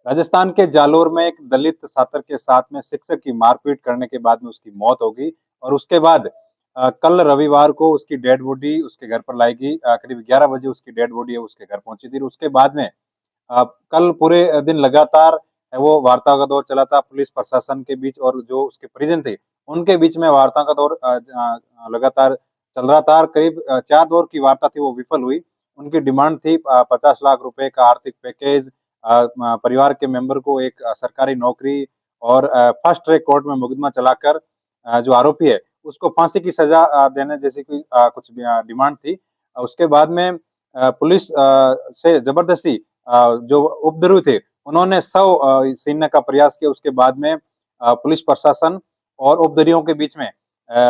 राजस्थान के जालोर में एक दलित छात्र के साथ में शिक्षक की मारपीट करने के बाद में उसकी मौत हो गई। और उसके बाद कल रविवार को उसकी डेड बॉडी उसके घर पर लाई गई। करीब 11 बजे उसकी डेड बॉडी है उसके घर पहुंची थी। उसके बाद में कल पूरे दिन लगातार वो वार्ता का दौर चला था पुलिस प्रशासन के बीच और जो उसके परिजन थे उनके बीच में वार्ता का दौर लगातार चल रहा था। करीब 4 दौर की वार्ता थी वो विफल हुई। उनकी डिमांड थी 50 लाख रुपए का आर्थिक पैकेज, परिवार के मेंबर को एक सरकारी नौकरी और फर्स्ट ट्रैक कोर्ट में मुकदमा चलाकर जो आरोपी है उसको फांसी की सजा देने जैसी कोई कुछ डिमांड थी। उसके बाद में पुलिस से जबरदस्ती जो उपद्रवी थे उन्होंने शव छीनने का प्रयास किया। उसके बाद में पुलिस प्रशासन और उपद्रवियों के बीच में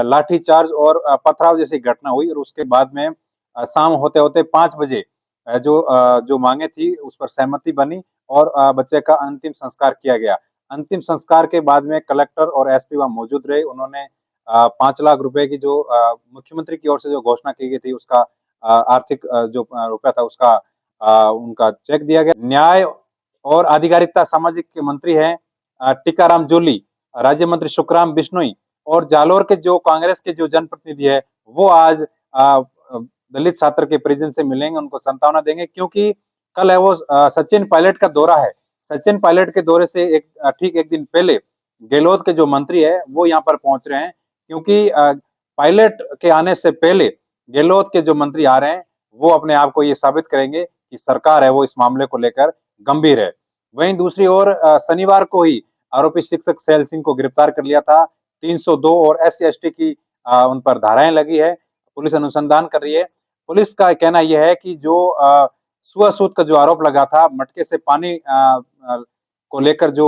लाठीचार्ज और पथराव जैसी घटना हुई। और उसके बाद में शाम होते होते 5 बजे जो मांगे थी उस पर सहमति बनी और बच्चे का अंतिम संस्कार किया गया। अंतिम संस्कार के बाद में कलेक्टर और एसपी वहां मौजूद रहे। उन्होंने 5 लाख रुपए की जो मुख्यमंत्री की ओर से जो घोषणा की गई थी उसका आर्थिक जो रुपया था उसका उनका चेक दिया गया। न्याय और आधिकारिकता सामाजिक के मंत्री हैं टीकाराम जूली, राज्य मंत्री सुखराम बिश्नोई और जालोर के जो कांग्रेस के जो जनप्रतिनिधि है वो आज दलित छात्र के परिजन से मिलेंगे, उनको सांत्वना देंगे। क्योंकि कल है वो सचिन पायलट का दौरा है। सचिन पायलट के दौरे से ठीक एक दिन पहले गहलोत के जो मंत्री है वो यहाँ पर पहुंच रहे हैं। क्योंकि पायलट के आने से पहले गहलोत के जो मंत्री आ रहे हैं वो अपने आप को ये साबित करेंगे कि सरकार है वो इस मामले को लेकर गंभीर है। वहीं दूसरी ओर शनिवार को ही आरोपी शिक्षक सैल सिंह को गिरफ्तार कर लिया था। 302 और SC ST की उन पर धाराएं लगी है। पुलिस अनुसंधान कर रही है। पुलिस का कहना यह है कि जो छुआछूत का जो आरोप लगा था, मटके से पानी को लेकर जो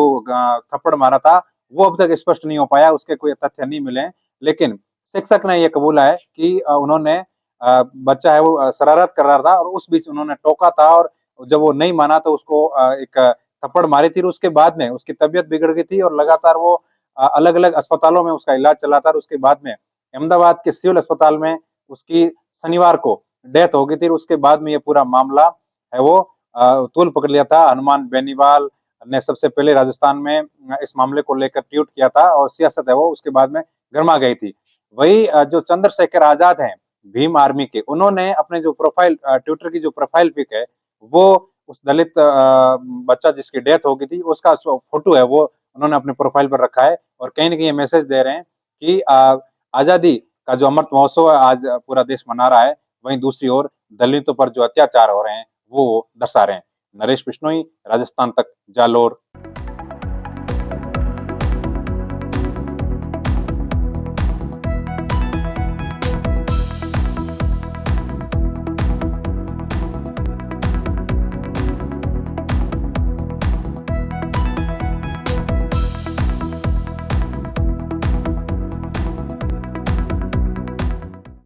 थप्पड़ मारा था वो अब तक स्पष्ट नहीं हो पाया, उसके कोई तथ्य नहीं मिले। लेकिन शिक्षक ने यह कबूला है कि उन्होंने बच्चा है वो शरारत कर रहा था और उस बीच उन्होंने टोका था और जब वो नहीं माना तो उसको एक थप्पड़ मारी थी। उसके बाद में उसकी तबीयत बिगड़ गई थी और लगातार वो अलग अलग अस्पतालों में उसका इलाज चला था। और उसके बाद में अहमदाबाद के सिविल अस्पताल में उसकी शनिवार को डेथ हो गई थी। उसके बाद में ये पूरा मामला है वो तूल पकड़ लिया था। हनुमान बेनीवाल ने सबसे पहले राजस्थान में इस मामले को लेकर ट्वीट किया था और सियासत है वो उसके बाद में गर्मा गई थी। वही जो चंद्रशेखर आजाद हैं भीम आर्मी के, उन्होंने अपने जो प्रोफाइल ट्विटर की जो प्रोफाइल पिक है वो उस दलित बच्चा जिसकी डेथ हो गई थी उसका फोटो है वो उन्होंने अपने प्रोफाइल पर रखा है। और कहीं ना कहीं ये मैसेज दे रहे हैं कि आजादी का जो अमृत महोत्सव है आज पूरा देश मना रहा है। वहीं दूसरी ओर दलितों पर जो अत्याचार हो रहे हैं वो दर्शा रहे हैं। नरेश बिश्नोई, राजस्थान तक, जालोर।